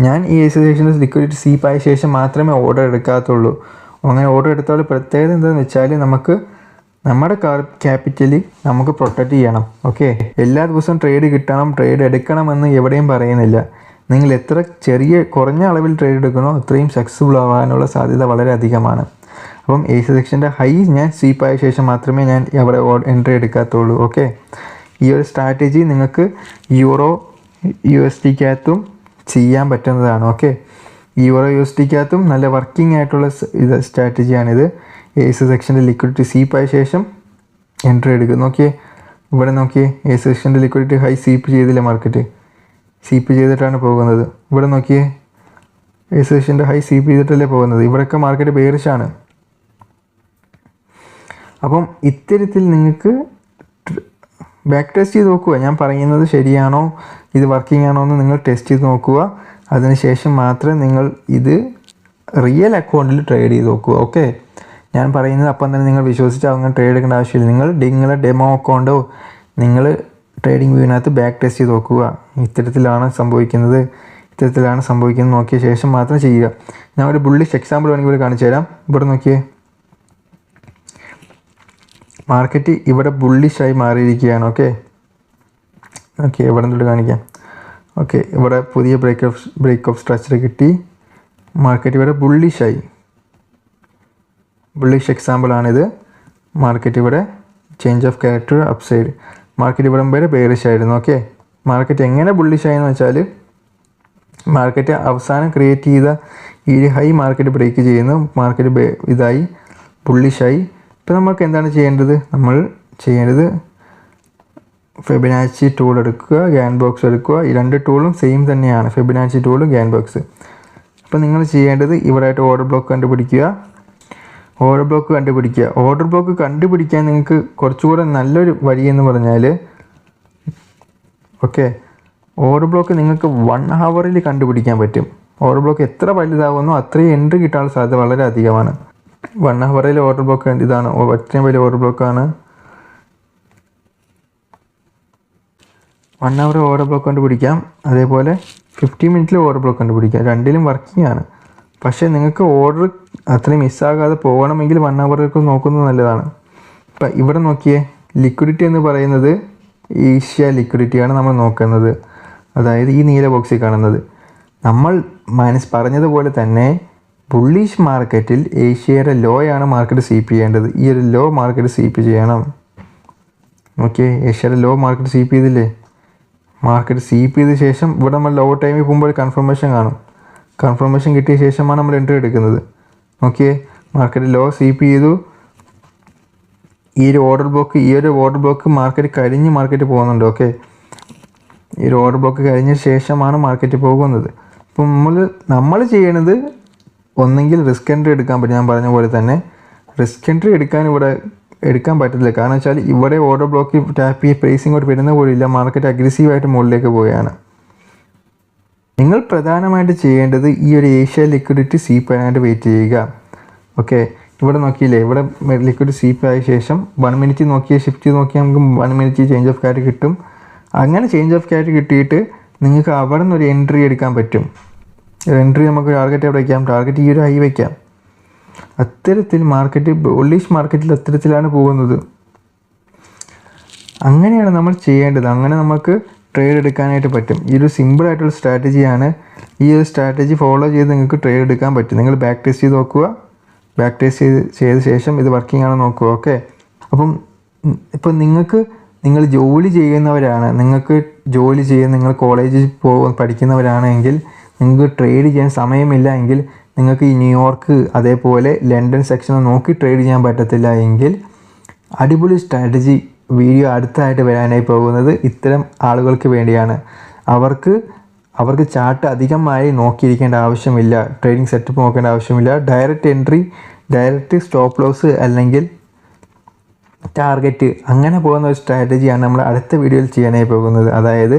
ഞാൻ ഈ ഏഷ്യ സെക്ഷൻ്റെ ലിക്വിഡിറ്റി സീപ്പ് ആയ ശേഷം മാത്രമേ ഓർഡർ എടുക്കാത്തുള്ളൂ. അങ്ങനെ ഓർഡർ എടുത്താൽ പ്രത്യേകത എന്താണെന്ന് വെച്ചാൽ നമ്മുടെ ക്യാപിറ്റൽ നമുക്ക് പ്രൊട്ടക്റ്റ് ചെയ്യണം. ഓക്കെ, എല്ലാ ദിവസവും ട്രേഡ് എടുക്കണമെന്ന് എവിടെയും പറയുന്നില്ല. നിങ്ങൾ എത്ര കുറഞ്ഞ അളവിൽ ട്രേഡ് എടുക്കണോ അത്രയും സക്സസ്ഫുൾ ആവാനുള്ള സാധ്യത വളരെ അധികമാണ്. അപ്പം ഏഷ്യ സെക്ഷൻ്റെ ഹൈ ഞാൻ സ്വീപ്പായ ശേഷം മാത്രമേ ഞാൻ അവിടെ എൻട്രി എടുക്കാത്തുള്ളൂ. ഓക്കെ, ഈ ഒരു സ്ട്രാറ്റജി നിങ്ങൾക്ക് യൂറോ USDക്കകത്തും ചെയ്യാൻ പറ്റുന്നതാണ്. ഓക്കെ, യൂറോ USDക്കകത്തും നല്ല വർക്കിംഗ് ആയിട്ടുള്ള സ്ട്രാറ്റജിയാണിത്. ഏഷ്യ സെക്ഷൻ്റെ ലിക്വിഡിറ്റി സ്വീപ്പായ ശേഷം എൻട്രി എടുക്കും. നോക്കിയേ, ഇവിടെ നോക്കിയേ, ഏഷ്യ സെക്ഷൻ്റെ ലിക്വിഡിറ്റി ഹൈ സ്വീപ്പ് ചെയ്തില്ല, മാർക്കറ്റ് സ്വീപ്പ് ചെയ്തിട്ടാണ് പോകുന്നത്. ഇവിടെ നോക്കിയേ, ഏഷ്യ സെക്ഷൻ്റെ ഹൈ സ്വീപ്പ് ചെയ്തിട്ടല്ലേ പോകുന്നത്. ഇവിടെയൊക്കെ മാർക്കറ്റ് ബെയറിഷാണ്. അപ്പം ഇത്തരത്തിൽ നിങ്ങൾക്ക് ബാക്ക് ടെസ്റ്റ് ചെയ്ത് നോക്കുക, ഞാൻ പറയുന്നത് ശരിയാണോ, ഇത് വർക്കിംഗ് ആണോ എന്ന് നിങ്ങൾ ടെസ്റ്റ് ചെയ്ത് നോക്കുക. അതിനുശേഷം മാത്രമേ നിങ്ങൾ ഇത് റിയൽ അക്കൗണ്ടിൽ ട്രേഡ് ചെയ്ത് നോക്കുക. ഓക്കെ, ഞാൻ പറയുന്നത് അപ്പം തന്നെ നിങ്ങൾ വിശ്വസിച്ച് അങ്ങനെ ട്രേഡ് എടുക്കേണ്ട ആവശ്യമില്ല. നിങ്ങളുടെ ഡെമോ അക്കൗണ്ടോ നിങ്ങൾ ട്രേഡിംഗ് വ്യൂവിനകത്ത് ബാക്ക് ടെസ്റ്റ് ചെയ്ത് നോക്കുക. ഇത്തരത്തിലാണ് സംഭവിക്കുന്നത് നോക്കിയ ശേഷം മാത്രം ചെയ്യുക. ഞാൻ ഒരു ബുള്ളിഷ് എക്സാമ്പിൾ വേണമെങ്കിൽ ഇവിടെ കാണിച്ചു തരാം. ഇവിടെ നോക്കിയേ, മാർക്കറ്റ് ഇവിടെ ബുള്ളിഷായി മാറിയിരിക്കുകയാണ്. ഓക്കെ, ഇവിടെ നിന്നിട്ട് കാണിക്കാം. ഓക്കെ, ഇവിടെ പുതിയ ബ്രേക്ക് ഓഫ് സ്ട്രക്ചർ കിട്ടി, മാർക്കറ്റ് ഇവിടെ ബുള്ളിഷ് എക്സാമ്പിളാണിത്. മാർക്കറ്റ് ഇവിടെ change of character upside, market ഇവിടെ വരെ ബെയറിഷ് ആയിരുന്നു. ഓക്കെ, മാർക്കറ്റ് എങ്ങനെ ബുള്ളിഷായെന്ന് വെച്ചാൽ മാർക്കറ്റ് അവസാനം ക്രിയേറ്റ് ചെയ്ത ഈ ഹൈ മാർക്കറ്റ് ബ്രേക്ക് ചെയ്യുന്നു, മാർക്കറ്റ് ഇതായി ബുള്ളിഷായി. ഇപ്പോൾ നമുക്ക് എന്താണ് ചെയ്യേണ്ടത്? നമ്മൾ ചെയ്യേണ്ടത് ഫെബിനാച്ചി ടൂൾ എടുക്കുക, ഗ്യാൻ ബോക്സ് എടുക്കുക. ഈ രണ്ട് ടൂളും സെയിം തന്നെയാണ്, ഫെബിനാച്ചി ടൂളും ഗ്യാൻ ബോക്സ്. അപ്പോൾ നിങ്ങൾ ചെയ്യേണ്ടത് ഇവിടെയായിട്ട് ഓർഡർ ബ്ലോക്ക് കണ്ടുപിടിക്കുക. ഓർഡർ ബ്ലോക്ക് കണ്ടുപിടിക്കാൻ നിങ്ങൾക്ക് കുറച്ചുകൂടെ നല്ലൊരു വഴി എന്ന് പറഞ്ഞാൽ ഓക്കെ, ഓർഡർ ബ്ലോക്ക് നിങ്ങൾക്ക് 1 ഹവറിൽ കണ്ടുപിടിക്കാൻ പറ്റും. ഓർഡർ ബ്ലോക്ക് എത്ര വലുതാവുന്നോ അത്രയും എൻട്രി കിട്ടാനുള്ള സാധ്യത വളരെ അധികമാണ്. 1 ഹവറിൽ ഓർഡർ ബ്ലോക്ക് ഇതാണ്, അത്രയും വലിയ ഓർഡർ ബ്ലോക്കാണ്. 1 ഹവർ ഓർഡർ ബ്ലോക്ക് കണ്ടുപിടിക്കാം, അതേപോലെ 15 മിനിറ്റിൽ ഓർഡർ ബ്ലോക്ക് കണ്ടുപിടിക്കാം. രണ്ടിലും വർക്കിംഗ് ആണ്. പക്ഷേ നിങ്ങൾക്ക് ഓർഡർ അത്രയും മിസ്സാകാതെ പോകണമെങ്കിൽ 1 ഹവറൊക്കെ നോക്കുന്നത് നല്ലതാണ്. ഇപ്പം ഇവിടെ നോക്കിയേ, ലിക്വിഡിറ്റി എന്ന് പറയുന്നത് ഏഷ്യ ലിക്വിഡിറ്റിയാണ് നമ്മൾ നോക്കുന്നത്. അതായത് ഈ നീല ബോക്സിൽ കാണുന്നത്. നമ്മൾ പറഞ്ഞതുപോലെ തന്നെ ബുള്ളിഷ് മാർക്കറ്റിൽ ഏഷ്യയുടെ ലോയാണ് മാർക്കറ്റ് സ്വീപ്പ് ചെയ്യേണ്ടത്. ഈ ഒരു ലോ മാർക്കറ്റ് സ്വീപ്പ് ചെയ്യണം. ഓക്കെ, ഏഷ്യയുടെ ലോ മാർക്കറ്റ് സ്വീപ്പ് ചെയ്തില്ലേ? മാർക്കറ്റ് സ്വീപ്പ് ചെയ്ത ശേഷം ഇവിടെ നമ്മൾ ലോ ടൈമിൽ പോകുമ്പോൾ കൺഫർമേഷൻ കാണും. കൺഫർമേഷൻ കിട്ടിയ ശേഷമാണ് നമ്മൾ എൻട്രി എടുക്കുന്നത്. ഓക്കെ, മാർക്കറ്റ് ലോ സ്വീപ്പ് ചെയ്തു. ഈ ഒരു ഓർഡർ ബ്ലോക്ക് മാർക്കറ്റ് കഴിഞ്ഞ് മാർക്കറ്റ് പോകുന്നുണ്ട്. ഓക്കെ, ഈ ഒരു ഓർഡർ ബ്ലോക്ക് കഴിഞ്ഞ ശേഷമാണ് മാർക്കറ്റ് പോകുന്നത്. അപ്പം നമ്മൾ ചെയ്യണത് ഒന്നെങ്കിൽ റിസ്ക് എൻട്രി എടുക്കാൻ പറ്റും. ഞാൻ പറഞ്ഞ പോലെ തന്നെ റിസ്ക് എൻട്രി എടുക്കാൻ പറ്റത്തില്ല. കാരണം വെച്ചാൽ ഇവിടെ ഓർഡർ ബ്ലോക്ക് ടാപ്പ് ചെയ്ത് പ്രൈസിങ് കൊണ്ട് വരുന്ന പോലില്ല, മാർക്കറ്റ് അഗ്രസീവായിട്ട് മുകളിലേക്ക് പോവുകയാണ്. നിങ്ങൾ പ്രധാനമായിട്ട് ചെയ്യേണ്ടത് ഈ ഒരു ഏഷ്യ ലിക്വിഡിറ്റി സ്വീപ്പ് ചെയ്യാനായിട്ട് വെയിറ്റ് ചെയ്യുക. ഓക്കെ, ഇവിടെ നോക്കിയില്ലേ, ഇവിടെ ലിക്വിഡ് സ്വീപ്പ് ആയ ശേഷം 1 മിനിറ്റ് നോക്കിയാൽ ഷിഫ്റ്റ് ചെയ്ത് നോക്കിയാൽ നമുക്ക് 1 മിനിറ്റ് ചേഞ്ച് ഓഫ് കാറ്റ് കിട്ടും. അങ്ങനെ ചേഞ്ച് ഓഫ് ക്യാറ്റ് കിട്ടിയിട്ട് നിങ്ങൾക്ക് അവിടെ നിന്ന് ഒരു എൻട്രി എടുക്കാൻ പറ്റും. എൻട്രി നമുക്ക് ടാർഗറ്റ് അവിടെ വയ്ക്കാം, ടാർഗറ്റ് ഈ ഒരു ഹൈ വയ്ക്കാം. അത്തരത്തിൽ മാർക്കറ്റ് ബുള്ളിഷ് മാർക്കറ്റിൽ അത്തരത്തിലാണ് പോകുന്നത്. അങ്ങനെയാണ് നമ്മൾ ചെയ്യേണ്ടത്. അങ്ങനെ നമുക്ക് ട്രേഡ് എടുക്കാനായിട്ട് പറ്റും. ഈ ഒരു സിമ്പിളായിട്ടുള്ള സ്ട്രാറ്റജിയാണ്. ഈ ഒരു സ്ട്രാറ്റജി ഫോളോ ചെയ്ത് നിങ്ങൾക്ക് ട്രേഡ് എടുക്കാൻ പറ്റും. നിങ്ങൾ ബാക്ക് ടെസ്റ്റ് ചെയ്ത് നോക്കുക. ബാക്ക് ടെസ്റ്റ് ചെയ്ത ശേഷം ഇത് വർക്കിംഗ് ആണോ നോക്കുക. ഓക്കെ. അപ്പം ഇപ്പം നിങ്ങൾ ജോലി ചെയ്യുന്നവരാണ്, നിങ്ങൾ കോളേജിൽ പഠിക്കുന്നവരാണെങ്കിൽ നിങ്ങൾക്ക് ട്രേഡ് ചെയ്യാൻ സമയമില്ല എങ്കിൽ, നിങ്ങൾക്ക് ഈ ന്യൂയോർക്ക് അതേപോലെ ലണ്ടൻ സെക്ഷനെ നോക്കി ട്രേഡ് ചെയ്യാൻ പറ്റത്തില്ല എങ്കിൽ, അടിപൊളി സ്ട്രാറ്റജി വീഡിയോ അടുത്തായിട്ട് വരാനായി പോകുന്നത് ഇത്തരം ആളുകൾക്ക് വേണ്ടിയാണ്. അവർക്ക് ചാർട്ട് അധികമായി നോക്കിയിരിക്കേണ്ട ആവശ്യമില്ല, ട്രേഡിംഗ് സെറ്റപ്പ് നോക്കേണ്ട ആവശ്യമില്ല. Direct entry, direct stop loss അല്ലെങ്കിൽ ടാർഗറ്റ്, അങ്ങനെ പോകുന്ന ഒരു സ്ട്രാറ്റജിയാണ് നമ്മൾ അടുത്ത വീഡിയോയിൽ ചെയ്യാനായി പോകുന്നത്. അതായത്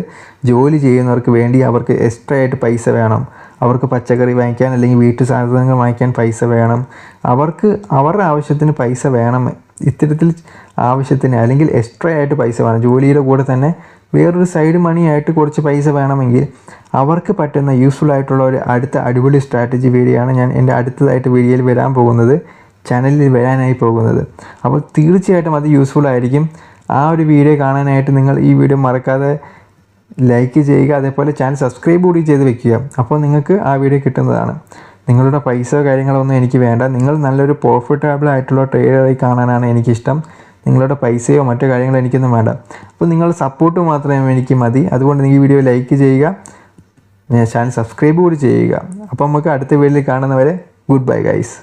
ജോലി ചെയ്യുന്നവർക്ക് വേണ്ടി അവർക്ക് എക്സ്ട്രാ ആയിട്ട് പൈസ വേണം, അവർക്ക് പച്ചക്കറി വാങ്ങിക്കാൻ അല്ലെങ്കിൽ വീട്ടു സാധനങ്ങൾ വാങ്ങിക്കാൻ പൈസ വേണം, അവരുടെ ആവശ്യത്തിന് പൈസ വേണം. ഇത്തരത്തിൽ ആവശ്യത്തിന് അല്ലെങ്കിൽ എക്സ്ട്രാ ആയിട്ട് പൈസ വേണം, ജോലിയുടെ കൂടെ തന്നെ വേറൊരു സൈഡ് മണി ആയിട്ട് കുറച്ച് പൈസ വേണമെങ്കിൽ അവർക്ക് പറ്റുന്ന യൂസ്ഫുൾ ആയിട്ടുള്ള ഒരു അടുത്ത അടിപൊളി സ്ട്രാറ്റജി വീഡിയോയാണ് ഞാൻ എൻ്റെ അടുത്തതായിട്ട് വീഡിയോയിൽ വരാൻ പോകുന്നത്, ചാനലിൽ വരാനായി പോകുന്നത്. അപ്പോൾ തീർച്ചയായിട്ടും അത് യൂസ്ഫുൾ ആയിരിക്കും. ആ ഒരു വീഡിയോ കാണാനായിട്ട് നിങ്ങൾ ഈ വീഡിയോ മറക്കാതെ ലൈക്ക് ചെയ്യുക, അതേപോലെ ചാനൽ സബ്സ്ക്രൈബ് കൂടി ചെയ്ത് വെക്കുക. അപ്പോൾ നിങ്ങൾക്ക് ആ വീഡിയോ കിട്ടുന്നതാണ്. നിങ്ങളുടെ പൈസ കാര്യങ്ങളൊന്നും എനിക്ക് വേണ്ട. നിങ്ങൾ നല്ലൊരു പ്രോഫിറ്റബിൾ ആയിട്ടുള്ള ട്രേഡറായി കാണാനാണ് എനിക്കിഷ്ടം. നിങ്ങളുടെ പൈസയോ മറ്റു കാര്യങ്ങളോ എനിക്കൊന്നും വേണ്ട. അപ്പോൾ നിങ്ങളുടെ സപ്പോർട്ട് മാത്രമേ എനിക്ക് മതി. അതുകൊണ്ട് ഈ വീഡിയോ ലൈക്ക് ചെയ്യുക, ചാനൽ സബ്സ്ക്രൈബ് കൂടി ചെയ്യുക. അപ്പോൾ നമുക്ക് അടുത്ത വീഡിയോയിൽ കാണുന്നവരെ ഗുഡ് ബൈ ഗൈസ്.